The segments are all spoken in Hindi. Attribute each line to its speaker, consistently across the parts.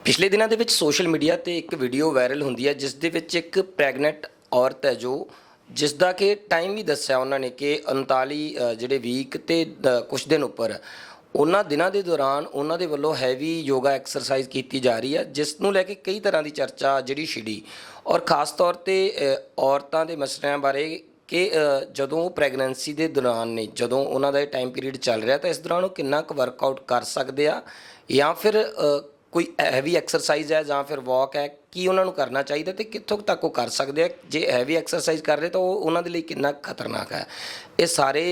Speaker 1: ਪਿਛਲੇ ਦਿਨਾਂ ਦੇ ਵਿੱਚ ਸੋਸ਼ਲ ਮੀਡੀਆ ਤੇ ਇੱਕ ਵੀਡੀਓ ਵਾਇਰਲ ਹੁੰਦੀ ਹੈ ਜਿਸ ਦੇ ਵਿੱਚ ਇੱਕ ਪ੍ਰੈਗਨੈਂਟ ਔਰਤ ਹੈ ਜਿਸ ਦਾ ਕਿ ਟਾਈਮ ਵੀ ਦੱਸਿਆ ਉਹਨਾਂ ਨੇ ਕਿ 39 ਜਿਹੜੇ ਵੀਕ ਤੇ ਕੁਝ ਦਿਨ ਉੱਪਰ ਉਹਨਾਂ ਦਿਨਾਂ ਦੇ ਦੌਰਾਨ ਉਹਨਾਂ ਦੇ ਵੱਲੋਂ ਹੈਵੀ ਯੋਗਾ ਐਕਸਰਸਾਈਜ਼ ਕੀਤੀ ਜਾ ਰਹੀ ਹੈ ਜਿਸ ਨੂੰ ਲੈ ਕੇ ਕਈ ਤਰ੍ਹਾਂ ਦੀ ਚਰਚਾ ਜਿਹੜੀ ਛਿੜੀ ਔਰ ਖਾਸ ਤੌਰ ਤੇ ਔਰਤਾਂ ਦੇ ਮਸਲਿਆਂ ਬਾਰੇ ਕਿ ਜਦੋਂ ਉਹ ਪ੍ਰੈਗਨੈਂਸੀ ਦੇ ਦੌਰਾਨ ਨੇ ਜਦੋਂ ਉਹਨਾਂ ਦਾ ਇਹ ਟਾਈਮ ਪੀਰੀਅਡ ਚੱਲ ਰਿਹਾ ਤਾਂ ਇਸ ਦੌਰਾਨ ਉਹ ਕਿੰਨਾ ਕੁ ਵਰਕਆਊਟ ਕਰ ਸਕਦੇ ਆ ਜਾਂ ਫਿਰ ਕੋਈ ਹੈਵੀ ਐਕਸਰਸਾਈਜ਼ ਹੈ ਜਾਂ ਫਿਰ ਵਾਕ ਹੈ ਕੀ ਉਹਨਾਂ ਨੂੰ ਕਰਨਾ ਚਾਹੀਦਾ ਤੇ ਕਿੱਥੋਂ ਤੱਕ ਉਹ ਕਰ ਸਕਦੇ ਆ ਜੇ ਹੈਵੀ ਐਕਸਰਸਾਈਜ਼ ਕਰ ਰਹੇ ਤਾਂ ਉਹ ਉਹਨਾਂ ਦੇ ਲਈ ਕਿੰਨਾ ਖਤਰਨਾਕ ਹੈ। ਇਹ ਸਾਰੇ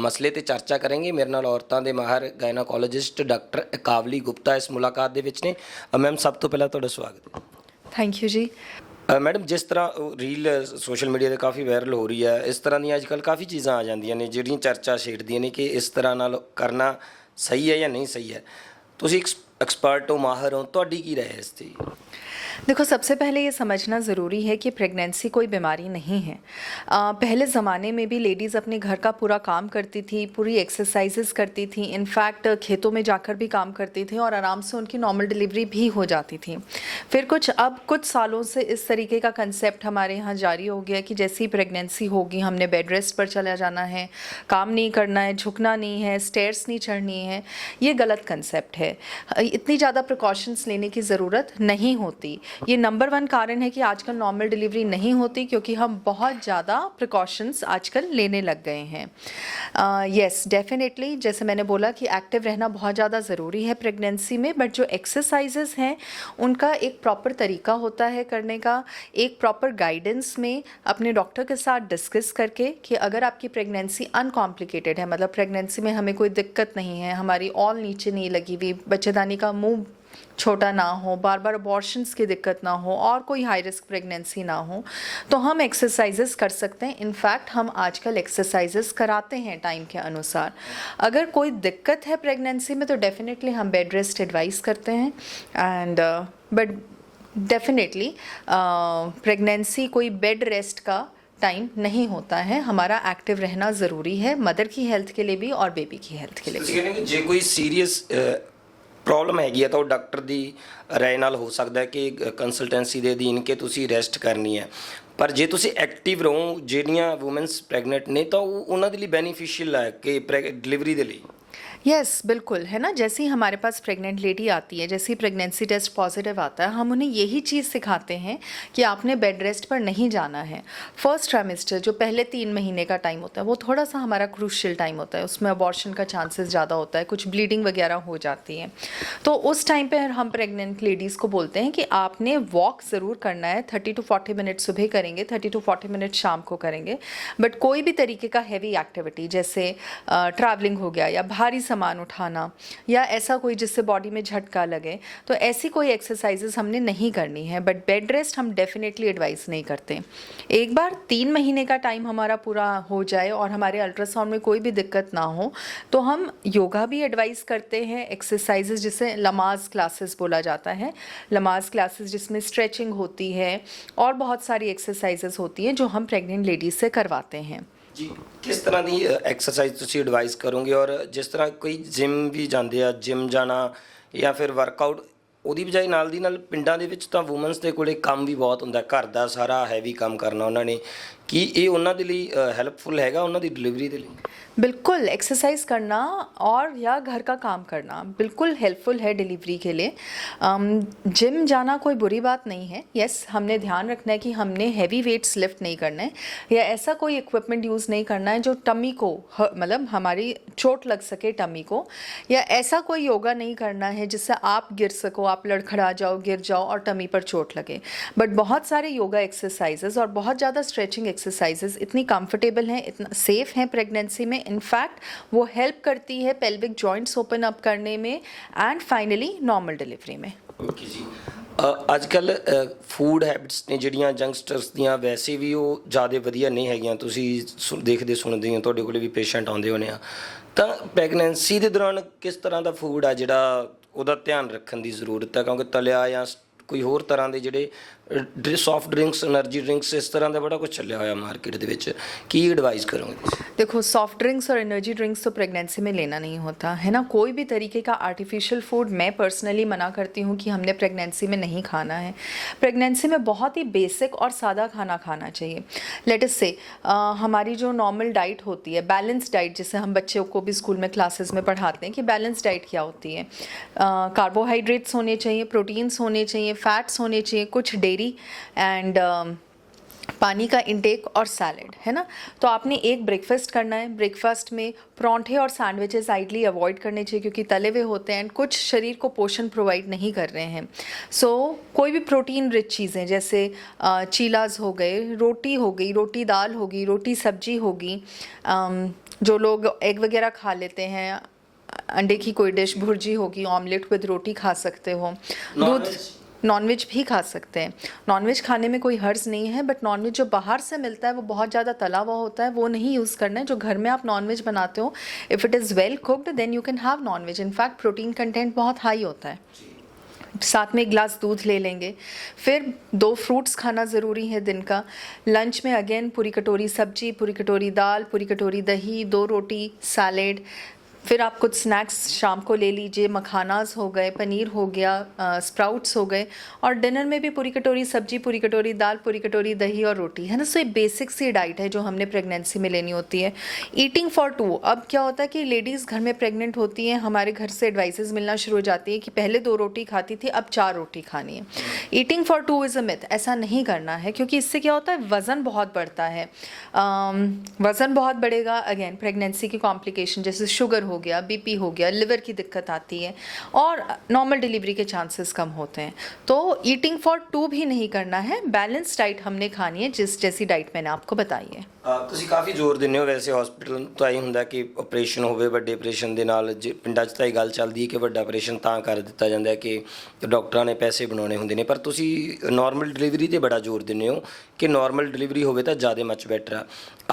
Speaker 1: ਮਸਲੇ ਤੇ ਚਰਚਾ ਕਰਾਂਗੇ। ਮੇਰੇ ਨਾਲ ਔਰਤਾਂ ਦੇ ਮਾਹਰ ਗਾਇਨਾਕੋਲੋਜਿਸਟ ਡਾਕਟਰ ਇਕਾਵਲੀ ਗੁਪਤਾ ਇਸ ਮੁਲਾਕਾਤ ਦੇ ਵਿੱਚ ਨੇ। ਮੈਮ ਸਭ ਤੋਂ ਪਹਿਲਾਂ ਤੁਹਾਡਾ ਸਵਾਗਤ ਹੈ।
Speaker 2: ਥੈਂਕ ਯੂ ਜੀ।
Speaker 1: ਮੈਡਮ ਜਿਸ ਤਰ੍ਹਾਂ ਰੀਲ ਸੋਸ਼ਲ ਮੀਡੀਆ 'ਤੇ ਕਾਫੀ ਵਾਇਰਲ ਹੋ ਰਹੀ ਹੈ ਇਸ ਤਰ੍ਹਾਂ ਦੀਆਂ ਅੱਜ ਕੱਲ੍ਹ ਕਾਫੀ ਚੀਜ਼ਾਂ ਆ ਜਾਂਦੀਆਂ ਨੇ ਜਿਹੜੀਆਂ ਚਰਚਾ ਛੇੜਦੀਆਂ ਨੇ ਕਿ ਇਸ ਤਰ੍ਹਾਂ ਨਾਲ ਕਰਨਾ ਸਹੀ ਹੈ ਜਾਂ ਨਹੀਂ ਸਹੀ है। ਤੁਸੀਂ एक्सपर्ट हो, माहिर हो, ਤੁਹਾਡੀ ਕੀ राय है इस ਤੇ?
Speaker 2: देखो, सबसे पहले ये समझना ज़रूरी है कि प्रेगनेंसी कोई बीमारी नहीं है। पहले ज़माने में भी लेडीज़ अपने घर का पूरा काम करती थी, पूरी एक्सरसाइजेस करती थी, इनफैक्ट खेतों में जाकर भी काम करती थी और आराम से उनकी नॉर्मल डिलीवरी भी हो जाती थी। फिर कुछ सालों से इस तरीके का कंसेप्ट हमारे यहाँ जारी हो गया कि जैसी प्रेगनेंसी होगी हमने बेड रेस्ट पर चला जाना है, काम नहीं करना है, झुकना नहीं है, स्टेयर्स नहीं चढ़नी है। ये गलत कंसेप्ट है। इतनी ज़्यादा प्रिकॉशंस लेने की ज़रूरत नहीं होती। ये नंबर 1 कारण है कि आजकल नॉर्मल डिलीवरी नहीं होती क्योंकि हम बहुत ज़्यादा प्रिकॉशंस आजकल लेने लग गए हैं। येस, डेफिनेटली जैसे मैंने बोला कि एक्टिव रहना बहुत ज़्यादा ज़रूरी है प्रेगनेंसी में, बट जो एक्सरसाइजेस हैं उनका एक प्रॉपर तरीका होता है करने का, एक प्रॉपर गाइडेंस में अपने डॉक्टर के साथ डिस्कस करके कि अगर आपकी प्रेगनेंसी अनकॉम्प्लिकेटेड है, मतलब प्रेगनेंसी में हमें कोई दिक्कत नहीं है, हमारी ऑल नीचे नहीं लगी हुई, बच्चेदानी का मुँह छोटा ना हो, बार बार अबॉर्शंस की दिक्कत ना हो और कोई हाई रिस्क प्रेगनेंसी ना हो, तो हम एक्सरसाइजेस कर सकते हैं। इनफैक्ट हम आजकल एक्सरसाइजेस कराते हैं टाइम के अनुसार। अगर कोई दिक्कत है प्रेगनेंसी में तो डेफिनेटली हम बेड रेस्ट एडवाइस करते हैं एंड बट डेफिनेटली प्रेगनेंसी कोई बेड रेस्ट का टाइम नहीं होता है। हमारा एक्टिव रहना ज़रूरी है, मदर की हेल्थ के लिए भी और बेबी की हेल्थ के लिए भी।
Speaker 1: जे कोई सीरीयस प्रॉब्लम हैगी है तो डॉक्टर की राय नाल हो सकता है कि कंसलटेंसी के अधीन कि तुसी रेस्ट करनी है, पर जे तुसी एक्टिव रहो ਜਿਹੜੀਆਂ वूमेंस प्रेगनेंट ने तो उन्होंने लिए बेनीफिशियल है कि डिलीवरी के लिए।
Speaker 2: यस बिल्कुल, है ना। जैसे ही हमारे पास प्रेग्नेंट लेडी आती है, जैसे ही प्रेगनेंसी टेस्ट पॉजिटिव आता है, हम उन्हें यही चीज़ सिखाते हैं कि आपने बेड रेस्ट पर नहीं जाना है। फर्स्ट ट्राइमेस्टर जो पहले 3 महीने का टाइम होता है वो थोड़ा सा हमारा क्रूशियल टाइम होता है, उसमें अबॉर्शन का चांसेस ज़्यादा होता है, कुछ ब्लीडिंग वगैरह हो जाती है। तो उस टाइम पर हम प्रेग्नेंट लेडीज़ को बोलते हैं कि आपने वॉक ज़रूर करना है। 30 to 40 मिनट सुबह करेंगे, 30 to 40 मिनट शाम को करेंगे, बट कोई भी तरीके का हैवी एक्टिविटी जैसे ट्रैवलिंग हो गया या भारी सामान उठाना या ऐसा कोई जिससे बॉडी में झटका लगे, तो ऐसी कोई एक्सरसाइजेस हमने नहीं करनी है। बट बेड रेस्ट हम डेफिनेटली एडवाइस नहीं करते। एक बार 3 महीने का टाइम हमारा पूरा हो जाए और हमारे अल्ट्रासाउंड में कोई भी दिक्कत ना हो तो हम योगा भी एडवाइस करते हैं, एक्सरसाइजेस जिसे लमाज क्लासेस बोला जाता है, लमाज क्लासेस जिसमें स्ट्रेचिंग होती है और बहुत सारी एक्सरसाइजेस होती हैं जो हम प्रेग्नेंट लेडीज़ से करवाते हैं।
Speaker 1: जी, किस तरह की एक्सरसाइज तुसी एडवाइस करोगे और जिस तरह कोई जिम भी जाते हैं, जिम जाना या फिर वर्कआउट ਉਹਦੀ ਬਜਾਏ ਨਾਲ ਦੀ ਨਾਲ ਪਿੰਡਾਂ ਦੇ ਵਿੱਚ ਤਾਂ ਵੂਮਨਸ ਦੇ ਕੋਲੇ ਕੰਮ ਵੀ ਬਹੁਤ ਹੁੰਦਾ, ਘਰ ਦਾ ਸਾਰਾ ਹੈਵੀ ਕੰਮ ਕਰਨਾ ਉਹਨਾਂ ਨੇ, ਕੀ ਇਹ ਉਹਨਾਂ ਦੇ ਲਈ ਹੈਲਪਫੁਲ ਹੈਗਾ ਉਹਨਾਂ ਦੀ डिलीवरी ਦੇ ਲਈ?
Speaker 2: बिल्कुल, एक्सरसाइज करना और या घर का काम करना बिल्कुल हेल्पफुल है डिलीवरी के लिए। जिम जाना कोई बुरी बात नहीं है। यस, हमने ध्यान रखना है कि हमने हैवी वेट्स लिफ्ट नहीं करना है या ऐसा कोई इक्विपमेंट यूज़ नहीं करना है जो टमी को मतलब हमारी चोट लग सके टमी को, या ऐसा कोई योगा नहीं करना है जिससे आप गिर सको, आप लड़खड़ा जाओ, गिर जाओ और टमी पर चोट लगे। बट बहुत सारे योगा एक्सरसाइजेज और बहुत ज़्यादा स्ट्रेचिंग एक्सरसाइजेज इतनी कंफर्टेबल हैं, इतना सेफ़ हैं प्रेगनेंसी में। इनफैक्ट वो हेल्प करती है पेल्विक जॉइंट्स ओपन अप करने में एंड फाइनली नॉर्मल डिलीवरी में।
Speaker 1: ओके जी। अजकल फूड हैबिट्स ने ਜਿਹੜੀਆਂ ਯੰਗਸਟਰਸ ਦੀਆਂ ਵੈਸੇ ਵੀ ਉਹ ਜ਼ਿਆਦਾ ਵਧੀਆ ਨਹੀਂ ਹੈਗੀਆਂ। ਤੁਸੀਂ ਦੇਖਦੇ ਸੁਣਦੇ ਹੋ, ਤੁਹਾਡੇ ਕੋਲੇ ਵੀ ਪੇਸ਼ੈਂਟ ਆਉਂਦੇ ਹੋਣੇ ਆ, ਤਾਂ ਪ੍ਰੈਗਨੈਂਸੀ ਦੇ ਦੌਰਾਨ ਕਿਸ ਤਰ੍ਹਾਂ ਦਾ ਫੂਡ ਆ ਜਿਹੜਾ ਉਹਦਾ ਧਿਆਨ ਰੱਖਣ ਦੀ ਜ਼ਰੂਰਤ ਹੈ, ਕਿਉਂਕਿ ਤਲਿਆ ਜਾਂ ਕੋਈ ਹੋਰ ਤਰ੍ਹਾਂ ਦੇ ਜਿਹੜੇ ਸੌਫਟ ਡਰਿੰक्स एनर्जी ड्रिंक्स इस तरह ਦਾ ਬੜਾ ਕੁਝ ਚੱਲਿਆ ਹੋਇਆ ਮਾਰਕੀਟ ਦੇ ਵਿੱਚ, ਕੀ एडवाइस करोगे ਤੁਸੀਂ?
Speaker 2: देखो, सॉफ्ट ड्रिंक्स और एनर्जी ड्रिंक्स तो प्रेगनेंसी में लेना नहीं होता है ना। कोई भी तरीके का आर्टिफिशियल फूड मैं पर्सनली मना करती हूँ कि हमने प्रेगनेंसी में नहीं खाना है। प्रेगनेंसी में बहुत ही बेसिक और सादा खाना खाना चाहिए। लेट अस से हमारी जो नॉर्मल डाइट होती है, बैलेंस डाइट, जिसे हम बच्चों को भी स्कूल में क्लासेस में पढ़ाते हैं कि बैलेंस डाइट क्या होती है। कार्बोहाइड्रेट्स होने चाहिए, प्रोटीन्स होने चाहिए, फैट्स होने चाहिए, कुछ डेयरी एंड पानी का इंटेक और सैलेड, है ना। तो आपने एक ब्रेकफास्ट करना है। ब्रेकफास्ट में परांठे और सैंडविचेस आइडली अवॉइड करने चाहिए क्योंकि तले हुए होते हैं एंड कुछ शरीर को पोषण प्रोवाइड नहीं कर रहे हैं। सो कोई भी प्रोटीन रिच चीज़ें जैसे चीलाज हो गए, रोटी हो गई, रोटी दाल होगी, रोटी सब्जी होगी, जो लोग एग वगैरह खा लेते हैं, अंडे की कोई डिश, भुर्जी होगी, ऑमलेट विद रोटी खा सकते हो। दूध, नॉनवेज भी खा सकते हैं। नॉनवेज खाने में कोई हर्ज नहीं है, बट नॉनवेज जो बाहर से मिलता है वो बहुत ज़्यादा तला हुआ होता है, वो नहीं यूज़ करना है। जो घर में आप नॉनवेज बनाते हो, if it is well cooked then you can have non-veg. In fact protein content बहुत हाई होता है। साथ में एक गिलास दूध ले लेंगे। फिर 2 फ्रूट्स खाना ज़रूरी है दिन का। लंच में अगेन पूरी कटोरी सब्जी, पूरी कटोरी दाल, पूरी कटोरी दही, 2 रोटी, सैलेड। फिर आप कुछ स्नैक्स शाम को ले लीजिए, मखानास हो गए, पनीर हो गया, स्प्राउट्स हो गए, और डिनर में भी पूरी कटोरी सब्जी, पूरी कटोरी दाल, पूरी कटोरी दही और रोटी, है ना। सो ये बेसिक सी डाइट है जो हमने प्रेगनेंसी में लेनी होती है। ईटिंग फॉर 2, अब क्या होता है कि लेडीज़ घर में प्रेग्नेंट होती हैं, हमारे घर से एडवाइसेस मिलना शुरू हो जाती है कि पहले 2 रोटी खाती थी, अब 4 रोटी खानी है। Eating for 2 is a myth. ऐसा नहीं करना है क्योंकि इससे क्या होता है, वज़न बहुत बढ़ता है। वज़न बहुत बढ़ेगा, अगेन प्रेगनेंसी की कॉम्प्लिकेशन जैसे शुगर हो गया, बीपी हो गया, लिवर की दिक्कत आती है और नॉर्मल डिलीवरी के चांसेस कम होते हैं। तो ईटिंग फॉर 2 भी नहीं करना है, बैलेंस डाइट हमने खानी है, जिस जैसी डाइट मैंने आपको बताई है।
Speaker 1: ਤੁਸੀਂ ਕਾਫੀ ਜ਼ੋਰ ਦਿੰਦੇ ਹੋ ਵੈਸੇ ਹਸਪੀਟਲ ਤਾਂ ਇਹ ਹੁੰਦਾ ਕਿ ਆਪਰੇਸ਼ਨ ਹੋਵੇ, ਵੱਡੇ ਆਪਰੇਸ਼ਨ ਦੇ ਨਾਲ ਪਿੰਡਾਂ 'ਚ ਤਾਂ ਇਹ ਗੱਲ ਚੱਲਦੀ ਹੈ ਕਿ ਵੱਡਾ ਆਪਰੇਸ਼ਨ ਤਾਂ ਕਰ ਦਿੱਤਾ ਜਾਂਦਾ ਹੈ ਕਿ ਡਾਕਟਰਾਂ ਨੇ ਪੈਸੇ ਬਣਾਉਣੇ ਹੁੰਦੇ ਨੇ, ਪਰ ਤੁਸੀਂ ਨਾਰਮਲ ਡਿਲੀਵਰੀ 'ਤੇ ਬੜਾ ਜ਼ੋਰ ਦਿੰਦੇ ਹੋ ਕਿ ਨਾਰਮਲ ਡਿਲੀਵਰੀ ਹੋਵੇ ਤਾਂ ਜ਼ਿਆਦਾ ਮੱਚ ਬੈਟਰ ਆ।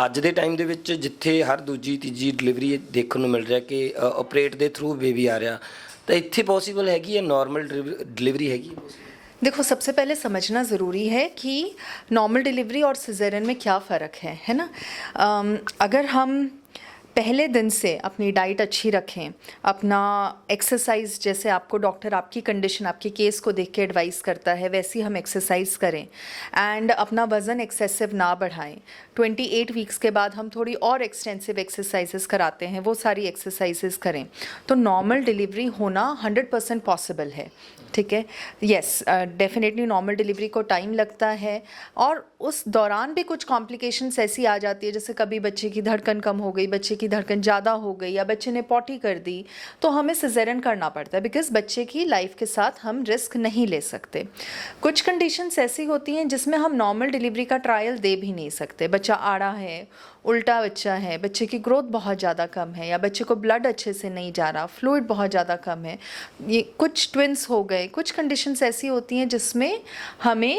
Speaker 1: ਅੱਜ ਦੇ ਟਾਈਮ ਦੇ ਵਿੱਚ ਜਿੱਥੇ ਹਰ ਦੂਜੀ ਤੀਜੀ ਡਿਲੀਵਰੀ ਦੇਖਣ ਨੂੰ ਮਿਲ ਰਿਹਾ ਕਿ ਆਪਰੇਟ ਦੇ ਥਰੂ ਬੇਬੀ ਆ ਰਿਹਾ, ਤਾਂ ਇੱਥੇ ਪੋਸੀਬਲ ਹੈਗੀ ਹੈ ਨਾਰਮਲ ਡਿਲੀਵਰੀ ਹੈਗੀ ਹੈ?
Speaker 2: देखो, सबसे पहले समझना ज़रूरी है कि नॉर्मल डिलीवरी और सिजेरियन में क्या फ़र्क है ना। अगर हम पहले दिन से अपनी डाइट अच्छी रखें, अपना एक्सरसाइज, जैसे आपको डॉक्टर आपकी कंडीशन, आपके केस को देख के एडवाइस करता है, वैसी हम एक्सरसाइज करें एंड अपना वज़न एक्सेसिव ना बढ़ाएं। 28 वीक्स के बाद हम थोड़ी और एक्सटेंसिव एक्सरसाइजेस कराते हैं, वो सारी एक्सरसाइजेस करें तो नॉर्मल डिलीवरी होना 100% पॉसिबल है। ठीक है, येस, डेफिनेटली नॉर्मल डिलीवरी को टाइम लगता है और उस दौरान भी कुछ कॉम्प्लिकेशंस ऐसी आ जाती है, जैसे कभी बच्चे की धड़कन कम हो गई, बच्चे की धड़कन ज़्यादा हो गई या बच्चे ने पॉटी कर दी, तो हमें सिजेरियन करना पड़ता है बिकॉज बच्चे की लाइफ के साथ हम रिस्क नहीं ले सकते। कुछ कंडीशंस ऐसी होती हैं जिसमें हम नॉर्मल डिलीवरी का ट्रायल दे भी नहीं सकते। बच्चा आड़ा है, उल्टा बच्चा है, बच्चे की ग्रोथ बहुत ज़्यादा कम है या बच्चे को ब्लड अच्छे से नहीं जा रहा, फ्लूइड बहुत ज़्यादा कम है, ये कुछ ट्विंस हो गए, कुछ कंडीशंस ऐसी होती हैं जिसमें हमें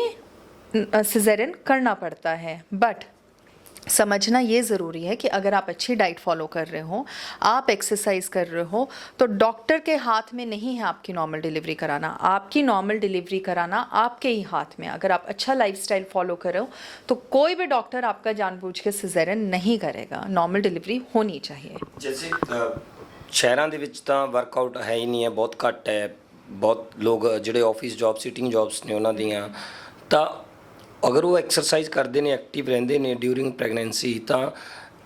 Speaker 2: सिजेरियन करना पड़ता है। बट समझना ये ज़रूरी है कि अगर आप अच्छी डाइट फॉलो कर रहे हो, आप एक्सरसाइज कर रहे हो, तो डॉक्टर के हाथ में नहीं है आपकी नॉर्मल डिलीवरी कराना। आपकी नॉर्मल डिलीवरी कराना आपके ही हाथ में। अगर आप अच्छा लाइफस्टाइल फॉलो कर रहे हो तो कोई भी डॉक्टर आपका जानबूझ के सिजेरियन नहीं करेगा। नॉर्मल डिलीवरी होनी चाहिए।
Speaker 1: जैसे शहरों ਦੇ ਵਿੱਚ ਤਾਂ ਵਰਕਆਊਟ ਹੈ ਹੀ ਨਹੀਂ ਹੈ, ਬਹੁਤ ਘੱਟ ਹੈ। ਬਹੁਤ ਲੋਕ ਜਿਹੜੇ ਆਫਿਸ ਜੌਬ, ਸਿਟਿੰਗ ਜੌਬਸ ਨੇ ਉਹਨਾਂ ਦੀਆਂ, ਤਾਂ अगर वो एक्सरसाइज करते हैं, एक्टिव रहते हैं ड्यूरिंग प्रैगनेंसी, तो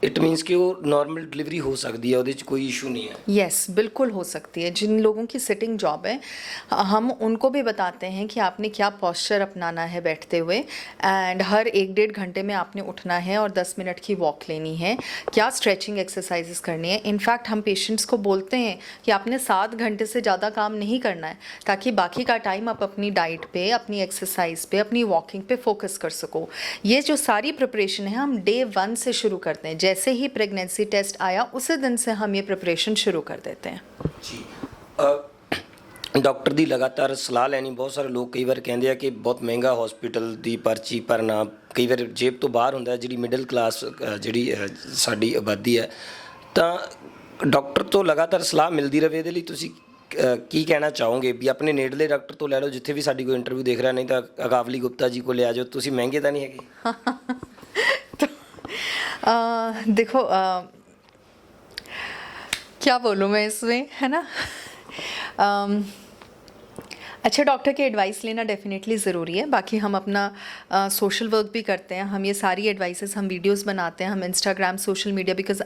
Speaker 1: इट मीन्स कि वो नॉर्मल डिलीवरी हो सकती है, वो कोई इशू नहीं है।
Speaker 2: यस, बिल्कुल हो सकती है। जिन लोगों की सिटिंग जॉब है, हम उनको भी बताते हैं कि आपने क्या पॉस्चर अपनाना है बैठते हुए, एंड हर 1-1.5 घंटे में आपने उठना है और 10 मिनट की वॉक लेनी है, क्या स्ट्रेचिंग एक्सरसाइजेस करनी है। इनफैक्ट हम पेशेंट्स को बोलते हैं कि आपने 7 घंटे से ज़्यादा काम नहीं करना है, ताकि बाकी का टाइम आप अपनी डाइट पे, अपनी एक्सरसाइज पे, अपनी वॉकिंग पे फोकस कर सको। ये जो सारी प्रिपरेशन है हम डे 1 से शुरू करते हैं। जैसे ही प्रेगनेंसी टेस्ट आया उसी दिन से हम ये प्रिपरेशन शुरू कर देते हैं
Speaker 1: जी। डॉक्टर की लगातार सलाह लैनी, बहुत सारे लोग कई बार कहते हैं कि बहुत महंगा हॉस्पिटल की पर्ची भरना कई बार जेब तो बाहर होंदा, जी मिडल क्लास जी साडी आबादी है, तो डॉक्टर तो लगातार सलाह मिलती रहे, ये तुसीं ਕੀ ਕਹਿਣਾ ਚਾਹੋਗੇ ਵੀ ਆਪਣੇ ਨੇੜਲੇ ਡਾਕਟਰ ਤੋਂ ਲੈ ਲਓ, ਜਿੱਥੇ ਵੀ ਸਾਡੀ ਕੋਈ ਇੰਟਰਵਿਊ ਦੇਖ ਰਿਹਾ, ਨਹੀਂ ਤਾਂ ਅਕਾਵਲੀ ਗੁਪਤਾ ਜੀ ਕੋਲ ਆ ਜਾਓ, ਤੁਸੀਂ ਮਹਿੰਗੇ ਤਾਂ ਨਹੀਂ ਹੈਗੇ?
Speaker 2: देखो क्या बोलूँ मैं इसमें, है ना। अच्छे डॉक्टर की एडवाइस लेना डेफिनेटली ज़रूरी है। बाकी हम अपना सोशल वर्क भी करते हैं, हम ये सारी एडवाइसेस, हम वीडियोस बनाते हैं, हम इंस्टाग्राम, सोशल मीडिया, बिकॉज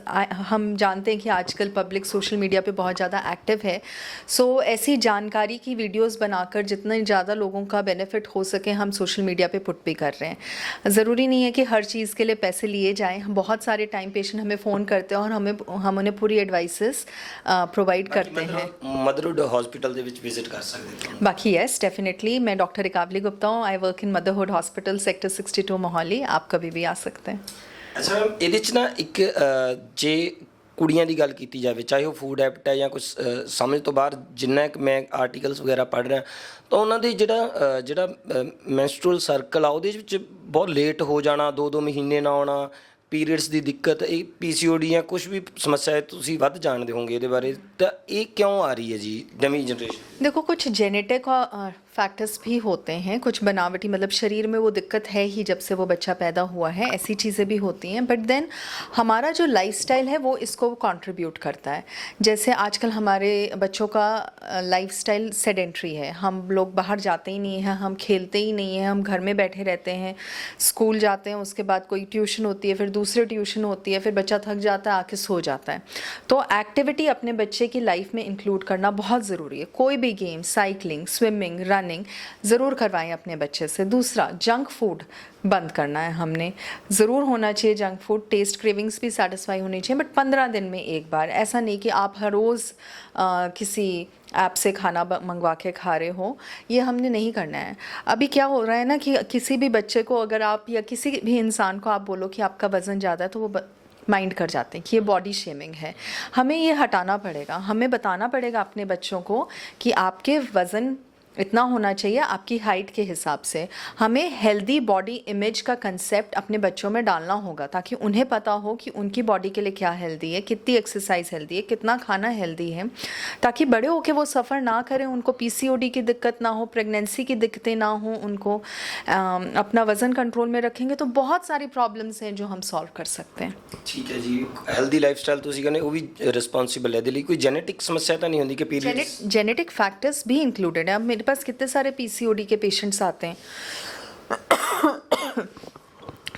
Speaker 2: हम जानते हैं कि आजकल पब्लिक सोशल मीडिया पे बहुत ज़्यादा एक्टिव है। सो ऐसी जानकारी की वीडियोस बनाकर जितने ज़्यादा लोगों का बेनिफिट हो सके हम सोशल मीडिया पे पुट भी कर रहे हैं। ज़रूरी नहीं है कि हर चीज़ के लिए पैसे लिए जाएँ। बहुत सारे टाइम पेशेंट हमें फ़ोन करते हैं और हम उन्हें पूरी एडवाइसेस प्रोवाइड करते हैं।
Speaker 1: ਮਦਰਹੁੱਡ ਹਸਪੀਟਲ ਦੇ ਵਿੱਚ ਵਿਜ਼ਿਟ ਕਰ ਸਕਦੇ ਹੋ?
Speaker 2: बाकी यस डेफिनेटली, मैं डॉक्टर एकावली गुप्ता हूँ। I work in motherhood hospital, sector 62 Mohali. आप कभी भी आ सकते हैं।
Speaker 1: ਅੱਛਾ ਮੈਮ, ਇਹਦੇ 'ਚ ਨਾ ਇੱਕ ਜੇ ਕੁੜੀਆਂ ਦੀ ਗੱਲ ਕੀਤੀ ਜਾਵੇ, ਚਾਹੇ ਉਹ ਫੂਡ ਹੈਬਿਟ ਹੈ ਜਾਂ ਕੁਝ ਸਮਝ ਤੋਂ ਬਾਹਰ, ਜਿੰਨਾ ਕਿ ਮੈਂ ਆਰਟੀਕਲਸ ਵਗੈਰਾ ਪੜ੍ਹ ਰਿਹਾ, ਤਾਂ ਉਹਨਾਂ ਦੇ ਜਿਹੜਾ ਮੈਂਸਟਰੂਅਲ ਸਰਕਲ ਆ ਉਹਦੇ ਵਿੱਚ ਬਹੁਤ ਲੇਟ ਹੋ ਜਾਣਾ, 2-2 ਮਹੀਨੇ ਨਾ ਆਉਣਾ, ਪੀਰੀਅਡਸ ਦੀ ਦਿੱਕਤ, ਇਹ PCOD ਜਾਂ ਕੁਝ ਵੀ ਸਮੱਸਿਆ ਹੈ, ਤੁਸੀਂ ਵੱਧ ਜਾਣਦੇ ਹੋਵੋਗੇ ਇਹਦੇ ਬਾਰੇ, ਤਾਂ ਇਹ ਕਿਉਂ ਆ ਰਹੀ है जी नवी जनरेशन?
Speaker 2: देखो कुछ जेनेटिक फैक्टर्स भी होते हैं, कुछ बनावटी, मतलब शरीर में वो दिक्कत है ही जब से वो बच्चा पैदा हुआ है, ऐसी चीज़ें भी होती हैं। बट देन हमारा जो लाइफस्टाइल है वो इसको कंट्रीब्यूट करता है। जैसे आजकल हमारे बच्चों का लाइफस्टाइल सेडेंट्री है, हम लोग बाहर जाते ही नहीं हैं, हम खेलते ही नहीं हैं, हम घर में बैठे रहते हैं, स्कूल जाते हैं, उसके बाद कोई ट्यूशन होती है, फिर दूसरी ट्यूशन होती है, फिर बच्चा थक जाता है, आके सो जाता है। तो एक्टिविटी अपने बच्चे की लाइफ में इंक्लूड करना बहुत ज़रूरी है। कोई भी गेम, साइकिलिंग, स्विमिंग, रनिंग ज़रूर करवाएं अपने बच्चे से। दूसरा, जंक फूड बंद करना है हमने, ज़रूर होना चाहिए जंक फूड। टेस्ट क्रेविंग्स भी सेटिस्फाई होनी चाहिए, बट 15 दिन में एक बार। ऐसा नहीं कि आप हर रोज़ किसी ऐप से खाना मंगवा के खा रहे हो, ये हमने नहीं करना है। अभी क्या हो रहा है ना कि किसी भी बच्चे को अगर आप या किसी भी इंसान को आप बोलो कि आपका वज़न ज़्यादा है, तो वो माइंड कर जाते हैं कि ये बॉडी शेमिंग है। हमें ये हटाना पड़ेगा, हमें बताना पड़ेगा अपने बच्चों को कि आपके वज़न इतना होना चाहिए आपकी हाइट के हिसाब से। हमें हेल्दी बॉडी इमेज का कंसेप्ट अपने बच्चों में डालना होगा, ताकि उन्हें पता हो कि उनकी बॉडी के लिए क्या हेल्दी है, कितनी एक्सरसाइज हेल्दी है, कितना खाना हेल्दी है, ताकि बड़े होकर वो सफ़र ना करें, उनको PCOD की दिक्कत ना हो, प्रेगनेंसी की दिक्कतें ना हो, उनको अपना वज़न कंट्रोल में रखेंगे तो बहुत सारी प्रॉब्लम्स हैं जो हम सॉल्व कर सकते हैं।
Speaker 1: ठीक है जी। हेल्दी लाइफस्टाइल ਤੁਸੀਂ ਕਹਿੰਦੇ ਉਹ ਵੀ ਰਿਸਪੌਂਸਿਬਲ ਹੈ ਇਹਦੇ ਲਈ? ਕੋਈ ਜੈਨੇਟਿਕ ਸਮੱਸਿਆ ਤਾਂ ਨਹੀਂ ਹੁੰਦੀ ਕਿ ਪੀਰੀਅਡਸ?
Speaker 2: जेनेटिक फैक्टर्स भी इंक्लूडेड है। अब मेरे पास कितने सारे PCOD के पेशेंट्स आते हैं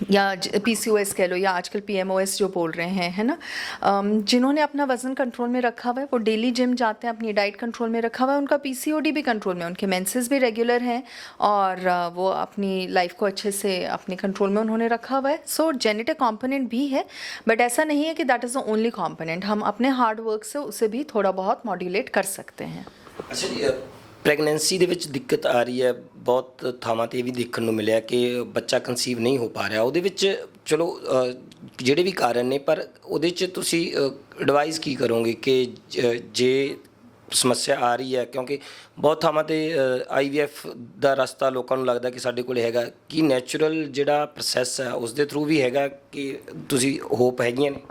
Speaker 2: या PCOS कह लो, या आजकल PMOS जो बोल रहे हैं, है ना, जिन्होंने अपना वज़न कंट्रोल में रखा हुआ है, वो डेली जिम जाते हैं, अपनी डाइट कंट्रोल में रखा हुआ है, उनका PCOD भी कंट्रोल में, उनके मेंसेस भी रेगुलर हैं और वो अपनी लाइफ को अच्छे से अपने कंट्रोल में उन्होंने रखा हुआ है। सो जेनेटिक कंपोनेंट भी है, बट ऐसा नहीं है कि that is the only component. हम अपने हार्ड वर्क से उसे भी थोड़ा बहुत मॉड्यूलेट कर सकते हैं।
Speaker 1: ਅੱਛਾ ਜੀ, ਪ੍ਰੈਗਨੈਂਸੀ ਦੇ ਵਿੱਚ ਦਿੱਕਤ ਆ ਰਹੀ ਹੈ, ਬਹੁਤ ਥਾਵਾਂ 'ਤੇ ਇਹ ਵੀ ਦੇਖਣ ਨੂੰ ਮਿਲਿਆ ਕਿ ਬੱਚਾ ਕਨਸੀਵ ਨਹੀਂ ਹੋ ਪਾ ਰਿਹਾ। ਉਹਦੇ ਵਿੱਚ ਚਲੋ ਜਿਹੜੇ ਵੀ ਕਾਰਨ ਨੇ, ਪਰ ਉਹਦੇ 'ਚ ਤੁਸੀਂ ਐਡਵਾਈਸ ਕੀ ਕਰੋਗੇ ਕਿ ਜੇ ਸਮੱਸਿਆ ਆ ਰਹੀ ਹੈ, ਕਿਉਂਕਿ ਬਹੁਤ ਥਾਵਾਂ 'ਤੇ IVF ਦਾ ਰਸਤਾ ਲੋਕਾਂ ਨੂੰ ਲੱਗਦਾ ਕਿ ਸਾਡੇ ਕੋਲ ਹੈਗਾ, ਕਿ ਨੈਚੁਰਲ ਜਿਹੜਾ ਪ੍ਰੋਸੈਸ ਹੈ ਉਸ ਦੇ ਥਰੂ ਵੀ ਹੈਗਾ, ਕਿ ਤੁਸੀਂ ਹੋਪ ਹੈਗੀਆਂ ਨੇ?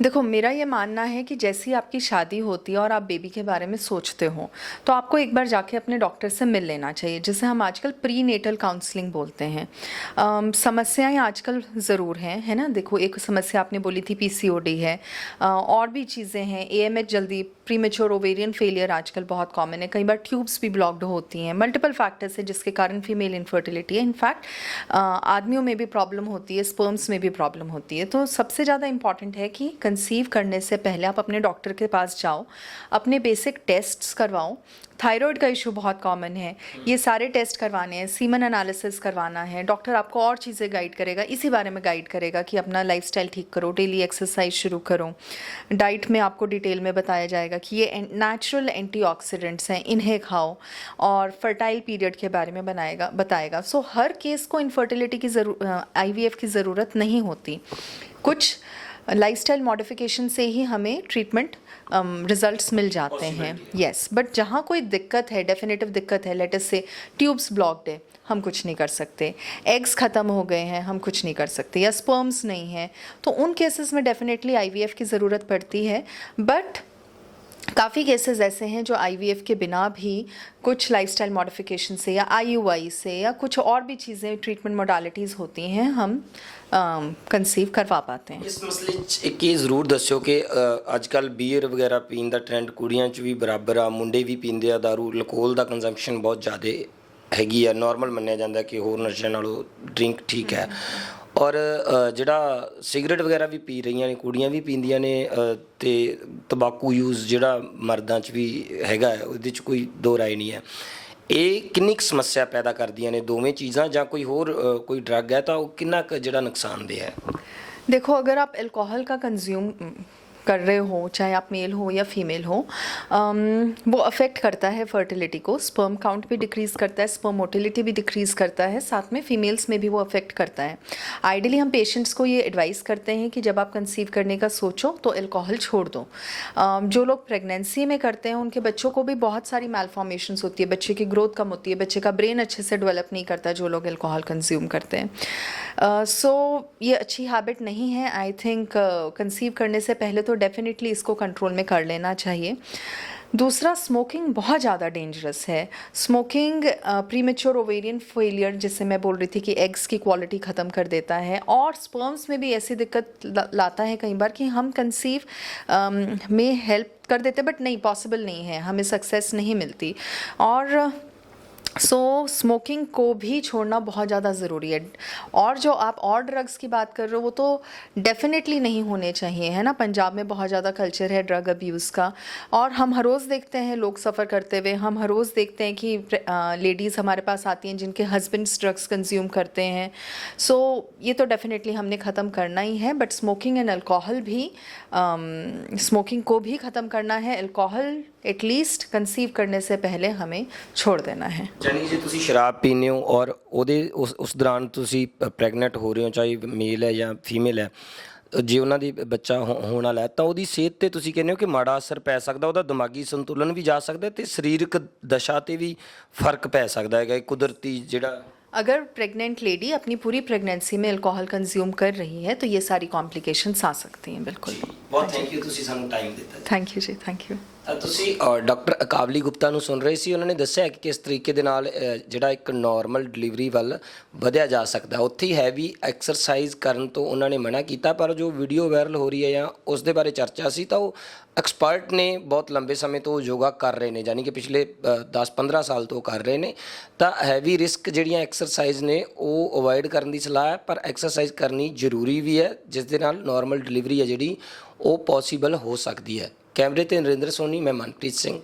Speaker 2: देखो, मेरा ये मानना है कि जैसे ही आपकी शादी होती है और आप बेबी के बारे में सोचते हो, तो आपको एक बार जाके अपने डॉक्टर से मिल लेना चाहिए, जिसे हम आजकल प्री नेटल काउंसलिंग बोलते हैं। समस्याएं आजकल ज़रूर हैं, है ना। देखो, एक समस्या आपने बोली थी PCOD है, और भी चीज़ें हैं, AMH जल्दी, प्रीमेच्योर ओवेरियन फेलियर आजकल बहुत कॉमन है, कई बार ट्यूब्स भी ब्लॉक्ड होती हैं, मल्टीपल फैक्टर्स है जिसके कारण फीमेल इनफर्टिलिटी है। इनफैक्ट आदमियों में भी प्रॉब्लम होती है, स्पर्म्स में भी प्रॉब्लम होती है। तो सबसे ज़्यादा इंपॉर्टेंट है कि कंसीव करने से पहले आप अपने डॉक्टर के पास जाओ, अपने बेसिक टेस्ट्स करवाओ। थायराइड का इशू बहुत कॉमन है, ये सारे टेस्ट करवाने हैं, सीमन एनालिसिस करवाना है। डॉक्टर आपको और चीज़ें गाइड करेगा, इसी बारे में गाइड करेगा कि अपना लाइफस्टाइल ठीक करो, डेली एक्सरसाइज शुरू करो। डाइट में आपको डिटेल में बताया जाएगा कि ये नेचुरल एंटीऑक्सीडेंट्स हैं, इन्हें खाओ, और फर्टाइल पीरियड के बारे में बताएगा। सो हर केस को इनफर्टिलिटी की IVF की ज़रूरत नहीं होती। कुछ लाइफस्टाइल मॉडिफिकेशन से ही हमें ट्रीटमेंट रिजल्ट्स मिल जाते हैं। यस, बट जहाँ कोई दिक्कत है, डेफिनेटिव दिक्कत है, लेट अस से ट्यूब्स ब्लॉक्ड है, हम कुछ नहीं कर सकते, एग्स ख़त्म हो गए हैं, हम कुछ नहीं कर सकते, या स्पर्म्स नहीं है, तो उन केसेस में डेफिनेटली IVF की ज़रूरत पड़ती है। बट काफ़ी केसेस ऐसे हैं जो आईवीएफ के बिना भी कुछ लाइफस्टाइल मॉडिफिकेशन से या आईयूआई से या कुछ और भी चीज़ें ट्रीटमेंट मोडालिटीज़ होती हैं हम कंसीव करवा पाते हैं।
Speaker 1: ਇਸ ਮਸਲੇ 'ਚ ਇੱਕ ਇਹ ਜ਼ਰੂਰ ਦੱਸਿਓ ਕਿ ਅੱਜ ਕੱਲ ਬੀਅਰ ਵਗੈਰਾ ਪੀਣ ਦਾ ਟ੍ਰੈਂਡ ਕੁੜੀਆਂ 'ਚ ਵੀ ਬਰਾਬਰ ਆ, ਮੁੰਡੇ ਵੀ ਪੀਂਦੇ ਆ ਦਾਰੂ, ਅਲਕੋਹਲ ਦਾ ਕੰਜ਼ੰਪਸ਼ਨ ਬਹੁਤ ਜ਼ਿਆਦਾ ਹੈਗੀ ਆ, ਨਾਰਮਲ ਮੰਨਿਆ ਜਾਂਦਾ ਕਿ ਹੋਰ ਨਸ਼ਿਆਂ ਨਾਲੋਂ ਡਰਿੰਕ ਠੀਕ ਹੈ। ਔਰ ਜਿਹੜਾ ਸਿਗਰਟ ਵਗੈਰਾ ਵੀ ਪੀ ਰਹੀਆਂ ਨੇ ਕੁੜੀਆਂ ਵੀ ਪੀਂਦੀਆਂ ਨੇ, ਅਤੇ ਤੰਬਾਕੂ ਯੂਜ਼ ਜਿਹੜਾ ਮਰਦਾਂ 'ਚ ਵੀ ਹੈਗਾ ਹੈ, ਉਹਦੇ 'ਚ ਕੋਈ ਦੋ ਰਾਏ ਨਹੀਂ ਹੈ। ਇਹ ਕਿੰਨੀ ਕੁ ਸਮੱਸਿਆ ਪੈਦਾ ਕਰਦੀਆਂ ਨੇ ਦੋਵੇਂ ਚੀਜ਼ਾਂ, ਜਾਂ ਕੋਈ ਹੋਰ ਕੋਈ ਡਰੱਗ ਹੈ ਤਾਂ ਉਹ ਕਿੰਨਾ ਕੁ ਜਿਹੜਾ ਨੁਕਸਾਨਦੇਹ ਹੈ?
Speaker 2: देखो, अगर आप अल्कोहल का कंज्यूम कर रहे हो, चाहे आप मेल हो या फीमेल हो, वो अफेक्ट करता है फर्टिलिटी को, स्पर्म काउंट भी डिक्रीज़ करता है, स्पर्म मोटिलिटी भी डिक्रीज़ करता है, साथ में फीमेल्स में भी वो अफेक्ट करता है। आइडियली हम पेशेंट्स को ये एडवाइस करते हैं कि जब आप कंसीव करने का सोचो तो अल्कोहल छोड़ दो। जो लोग प्रेगनेंसी में करते हैं उनके बच्चों को भी बहुत सारी मैलफॉर्मेशंस होती है, बच्चे की ग्रोथ कम होती है, बच्चे का ब्रेन अच्छे से डेवलप नहीं करता जो लोग अल्कोहल कंज्यूम करते हैं। सो ये अच्छी हैबिट नहीं है। आई थिंक कंसीव करने से पहले तो डेफिनेटली इसको कंट्रोल में कर लेना चाहिए। दूसरा, स्मोकिंग बहुत ज़्यादा डेंजरस है। स्मोकिंग प्रीमेच्योर ओवेरियन फेलियर, जिससे मैं बोल रही थी कि एग्स की क्वालिटी ख़त्म कर देता है, और स्पर्म्स में भी ऐसी दिक्कत लाता है कई बार कि हम कंसीव में हेल्प कर देते बट नहीं, पॉसिबल नहीं है, हमें सक्सेस नहीं मिलती। और स्मोकिंग को भी छोड़ना बहुत ज़्यादा ज़रूरी है। और जो आप और ड्रग्स की बात कर रहे हो वो तो डेफिनेटली नहीं होने चाहिए, है ना। पंजाब में बहुत ज़्यादा कल्चर है ड्रग अब्यूज़ का, और हम हर रोज़ देखते हैं लोग सफ़र करते हुए, हम हर रोज़ देखते हैं कि लेडीज़ हमारे पास आती हैं जिनके हस्बैंड्स ड्रग्स कंज्यूम करते हैं। सो ये तो डेफिनेटली हमने ख़त्म करना ही है। बट स्मोकिंग एंड अल्कोहल भी, स्मोकिंग को भी ख़त्म करना है, अल्कोहल एटलीस्ट कंसीव करने से पहले हमें छोड़ देना है।
Speaker 1: ਜਾਨੀ ਜੇ ਤੁਸੀਂ ਸ਼ਰਾਬ ਪੀਂਦੇ ਹੋ ਔਰ ਉਹਦੇ ਉਸ ਦੌਰਾਨ ਤੁਸੀਂ ਪ੍ਰੈਗਨੈਂਟ ਹੋ ਰਹੇ ਹੋ, ਚਾਹੇ ਮੇਲ ਹੈ ਜਾਂ ਫੀਮੇਲ ਹੈ, ਜੇ ਉਹਨਾਂ ਦੀ ਬੱਚਾ ਹੋਣ ਵਾਲਾ ਹੈ, ਤਾਂ ਉਹਦੀ ਸਿਹਤ 'ਤੇ ਤੁਸੀਂ ਕਹਿੰਦੇ ਹੋ ਕਿ ਮਾੜਾ ਅਸਰ ਪੈ ਸਕਦਾ, ਉਹਦਾ ਦਿਮਾਗੀ ਸੰਤੁਲਨ ਵੀ ਜਾ ਸਕਦਾ ਅਤੇ ਸਰੀਰਕ ਦਸ਼ਾ 'ਤੇ ਵੀ ਫਰਕ ਪੈ ਸਕਦਾ ਹੈਗਾ, ਇਹ ਕੁਦਰਤੀ ਜਿਹੜਾ।
Speaker 2: अगर प्रेग्नेंट लेडी अपनी पूरी प्रेगनेंसी में अल्कोहल कंज्यूम कर रही है तो ये सारी कॉम्प्लिकेशंस आ सकती हैं। बिल्कुल,
Speaker 1: ਬਹੁਤ ਥੈਂਕ ਯੂ, ਤੁਸੀਂ ਸਾਨੂੰ ਟਾਈਮ ਦਿੱਤਾ।
Speaker 2: Thank you ji, thank you.
Speaker 1: ਤਾਂ ਤੁਸੀਂ ਡਾਕਟਰ ਅਕਾਵਲੀ ਗੁਪਤਾ ਨੂੰ ਸੁਣ ਰਹੇ ਸੀ। ਉਹਨਾਂ ਨੇ ਦੱਸਿਆ ਕਿ ਕਿਸ ਤਰੀਕੇ ਦੇ ਨਾਲ ਜਿਹੜਾ ਇੱਕ ਨਾਰਮਲ ਡਿਲੀਵਰੀ ਵੱਲ ਵਧਿਆ ਜਾ ਸਕਦਾ। ਉੱਥੇ ਹੀ ਹੈਵੀ ਐਕਸਰਸਾਈਜ਼ ਕਰਨ ਤੋਂ ਉਹਨਾਂ ਨੇ ਮਨਾ ਕੀਤਾ, ਪਰ ਜੋ ਵੀਡੀਓ ਵਾਇਰਲ ਹੋ ਰਹੀ ਹੈ ਜਾਂ ਉਸ ਦੇ ਬਾਰੇ ਚਰਚਾ ਸੀ, ਤਾਂ ਉਹ ਐਕਸਪਰਟ ਨੇ, ਬਹੁਤ ਲੰਬੇ ਸਮੇਂ ਤੋਂ ਯੋਗਾ ਕਰ ਰਹੇ ਨੇ, ਯਾਨੀ ਕਿ ਪਿਛਲੇ 10-15 ਸਾਲ ਤੋਂ ਕਰ ਰਹੇ ਨੇ। ਤਾਂ ਹੈਵੀ ਰਿਸਕ ਜਿਹੜੀਆਂ ਐਕਸਰਸਾਈਜ਼ ਨੇ ਉਹ ਅਵੋਇਡ ਕਰਨ ਦੀ ਸਲਾਹ ਹੈ, ਪਰ ਐਕਸਰਸਾਈਜ਼ ਕਰਨੀ ਜ਼ਰੂਰੀ ਵੀ ਹੈ, ਜਿਸ ਦੇ ਨਾਲ ਨਾਰਮਲ ਡਿਲੀਵਰੀ ਹੈ ਜਿਹੜੀ ਉਹ ਪੋਸੀਬਲ ਹੋ ਸਕਦੀ ਹੈ। कैमरे ते नरेंद्र सोनी, मैं मनप्रीत सिंह।